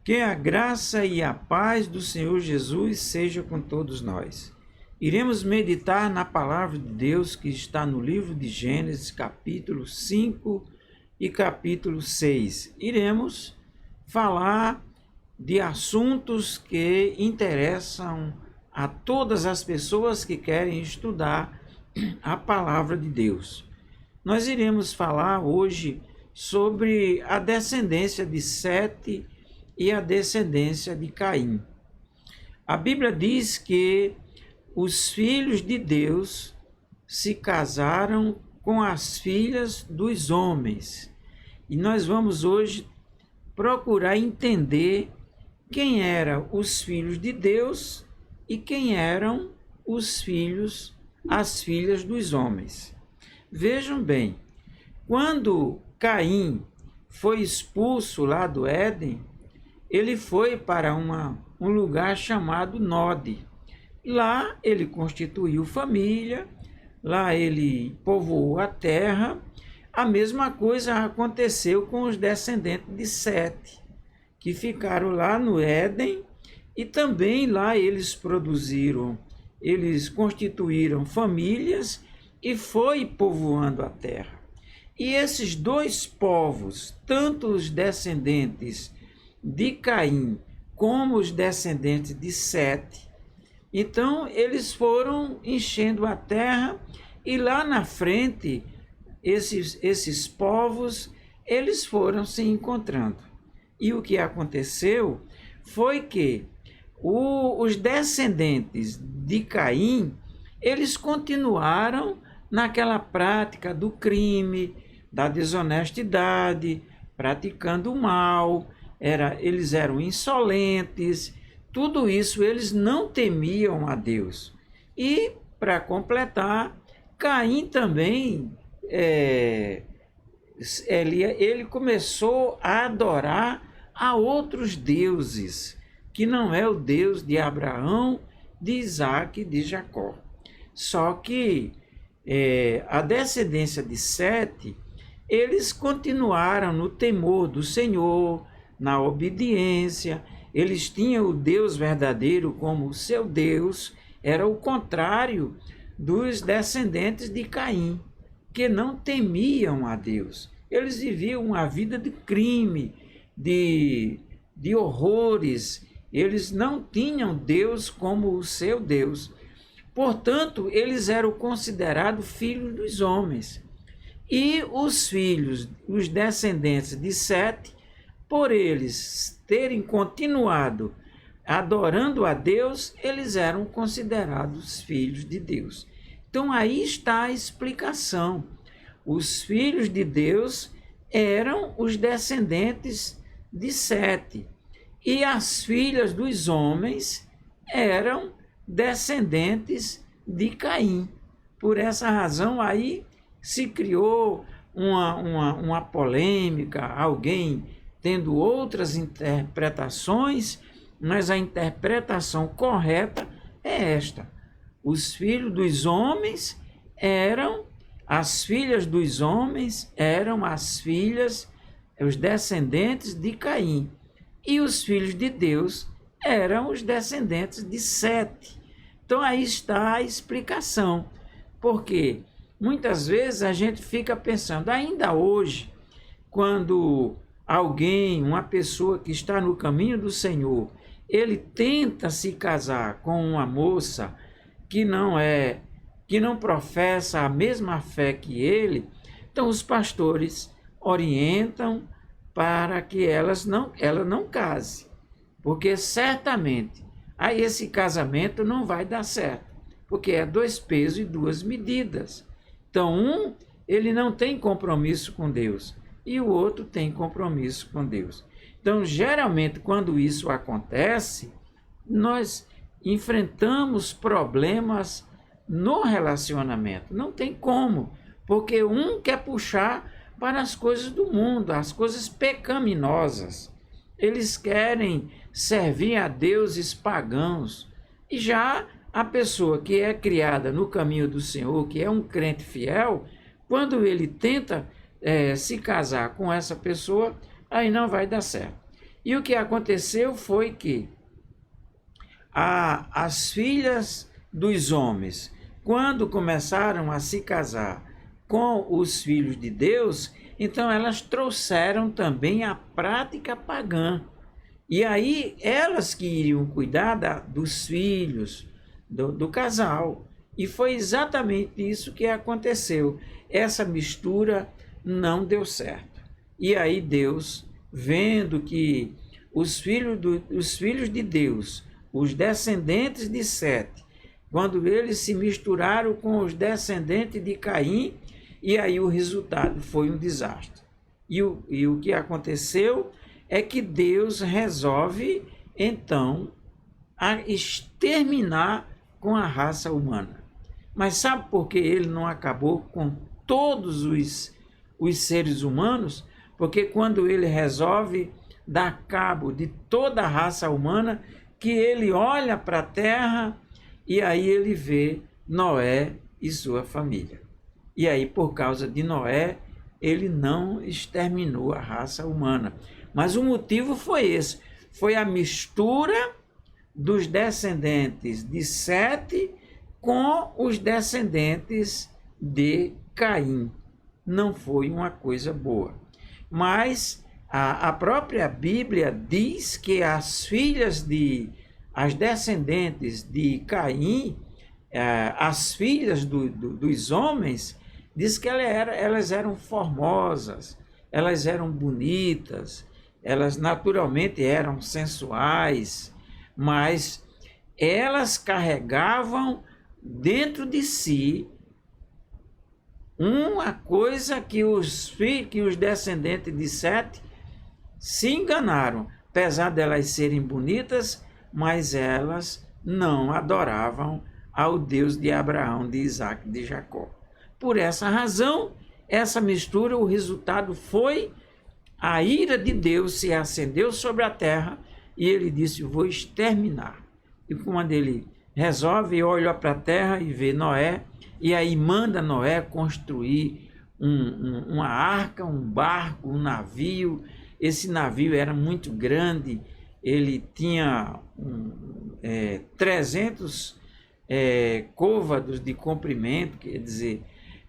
Que a graça e a paz do Senhor Jesus seja com todos nós. Iremos meditar na palavra de Deus que está no livro de Gênesis, capítulo 5 e capítulo 6. Iremos falar de assuntos que interessam a todas as pessoas que querem estudar a palavra de Deus. Nós iremos falar hoje sobre a descendência de Sete e a descendência de Caim. A Bíblia diz que os filhos de Deus se casaram com as filhas dos homens. E nós vamos hoje procurar entender quem eram os filhos de Deus e quem eram as filhas dos homens. Vejam bem, quando Caim foi expulso lá do Éden, ele foi para um lugar chamado Nod. Lá ele constituiu família, lá ele povoou a terra. A mesma coisa aconteceu com os descendentes de Sete, que ficaram lá no Éden, e também lá eles constituíram famílias e foi povoando a terra. E esses dois povos, tanto os descendentes de Caim como os descendentes de Sete, então eles foram enchendo a terra, e lá na frente esses povos eles foram se encontrando. E o que aconteceu foi que os descendentes de Caim, eles continuaram naquela prática do crime, da desonestidade, praticando o mal. Eles eram insolentes, tudo isso eles não temiam a Deus. E, para completar, Caim também, ele começou a adorar a outros deuses, que não é o Deus de Abraão, de Isaac e de Jacó. Só que a descendência de Sete, eles continuaram no temor do Senhor, na obediência. Eles tinham o Deus verdadeiro como seu Deus. Era o contrário dos descendentes de Caim, que não temiam a Deus. Eles viviam uma vida de crime, de horrores. Eles não tinham Deus como o seu Deus. Portanto, eles eram considerados filhos dos homens. E os descendentes de Sete, por eles terem continuado adorando a Deus, eles eram considerados filhos de Deus. Então aí está a explicação. Os filhos de Deus eram os descendentes de Sete, e as filhas dos homens eram descendentes de Caim. Por essa razão aí se criou uma polêmica, alguém tendo outras interpretações, mas a interpretação correta é esta: os filhos dos homens as filhas dos homens eram os descendentes de Caim, e os filhos de Deus eram os descendentes de Sete. Então aí está a explicação, porque muitas vezes a gente fica pensando, ainda hoje, quando uma pessoa que está no caminho do Senhor, ele tenta se casar com uma moça que não professa a mesma fé que ele, então os pastores orientam para que ela não case, porque certamente aí esse casamento não vai dar certo, porque é 2 pesos e 2 medidas. Então ele não tem compromisso com Deus, e o outro tem compromisso com Deus. Então, geralmente, quando isso acontece, nós enfrentamos problemas no relacionamento. Não tem como, porque um quer puxar para as coisas do mundo, as coisas pecaminosas. Eles querem servir a deuses pagãos. E já a pessoa que é criada no caminho do Senhor, que é um crente fiel, quando ele tenta se casar com essa pessoa, aí não vai dar certo. E o que aconteceu foi que as filhas dos homens, quando começaram a se casar com os filhos de Deus, então elas trouxeram também a prática pagã. E aí elas que iriam cuidar dos filhos, do casal. E foi exatamente isso que aconteceu. Essa mistura não deu certo. E aí Deus, vendo que os filhos de Deus, os descendentes de Sete, quando eles se misturaram com os descendentes de Caim, e aí o resultado foi um desastre. E o que aconteceu é que Deus resolve, então, exterminar com a raça humana. Mas sabe por que ele não acabou com todos os seres humanos? Porque quando ele resolve dar cabo de toda a raça humana, que ele olha para a terra e aí ele vê Noé e sua família. E aí, por causa de Noé, ele não exterminou a raça humana. Mas o motivo foi esse, foi a mistura dos descendentes de Sete com os descendentes de Caim. Não foi uma coisa boa. Mas a própria Bíblia diz que as descendentes de Caim, as filhas dos homens, diz que elas eram formosas, elas eram bonitas, elas naturalmente eram sensuais, mas elas carregavam dentro de si uma coisa que os descendentes de Sete se enganaram. Apesar de elas serem bonitas, mas elas não adoravam ao Deus de Abraão, de Isaac e de Jacó. Por essa razão, essa mistura, o resultado foi a ira de Deus se acendeu sobre a terra e ele disse, vou exterminar. E quando ele resolve, olha para a terra e vê Noé, e aí manda Noé construir uma arca, um barco, um navio. Esse navio era muito grande, ele tinha 300 côvados de comprimento, quer dizer,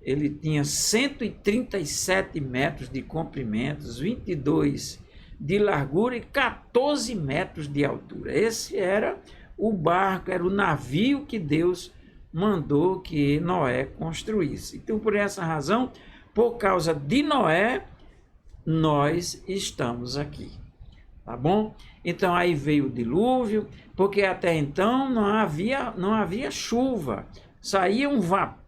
ele tinha 137 metros de comprimento, 22 de largura e 14 metros de altura. Esse era o barco, era o navio que Deus mandou que Noé construísse. Então, por essa razão, por causa de Noé, nós estamos aqui. Tá bom? Então, aí veio o dilúvio, porque até então não havia chuva. Saía um vapor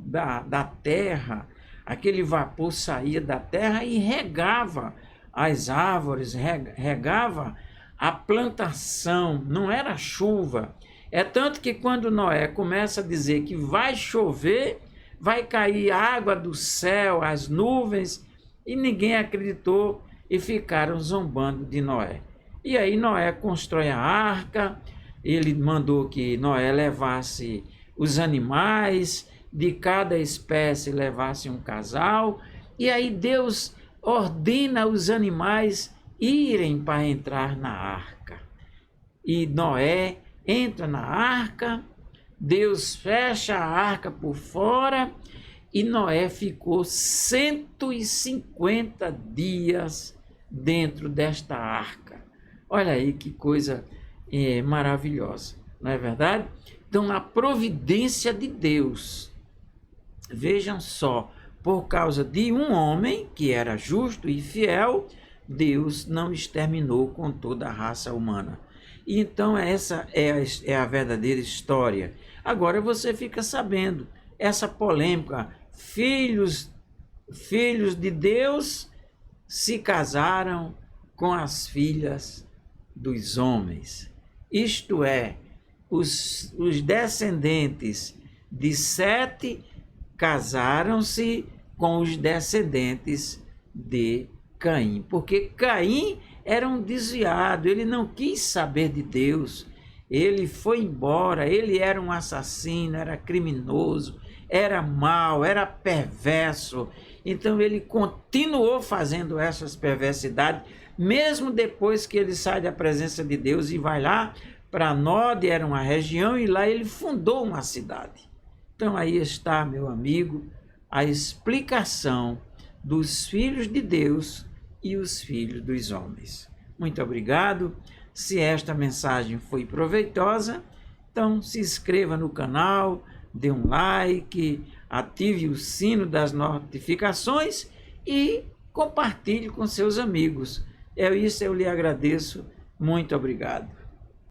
da terra, aquele vapor saía da terra e regava as árvores, regava a plantação, não era chuva. É tanto que quando Noé começa a dizer que vai chover, vai cair água do céu, as nuvens, e ninguém acreditou e ficaram zombando de Noé. E aí Noé constrói a arca, ele mandou que Noé levasse os animais, de cada espécie levasse um casal, e aí Deus ordena os animais irem para entrar na arca. E Noé entra na arca, Deus fecha a arca por fora, e Noé ficou 150 dias dentro desta arca. Olha aí que coisa maravilhosa, não é verdade? Então, a providência de Deus, vejam só, por causa de um homem que era justo e fiel, Deus não exterminou com toda a raça humana. E então, essa é a verdadeira história. Agora você fica sabendo, essa polêmica, filhos de Deus se casaram com as filhas dos homens. Isto é, os descendentes de Sete casaram-se com os descendentes de Caim, porque Caim era um desviado, ele não quis saber de Deus, ele foi embora, ele era um assassino, era criminoso, era mau, era perverso, então ele continuou fazendo essas perversidades, mesmo depois que ele sai da presença de Deus e vai lá para Nod, era uma região, e lá ele fundou uma cidade. Então aí está, meu amigo, a explicação dos filhos de Deus e os filhos dos homens. Muito obrigado. Se esta mensagem foi proveitosa, então se inscreva no canal, dê um like, ative o sino das notificações e compartilhe com seus amigos. Isso eu lhe agradeço. Muito obrigado.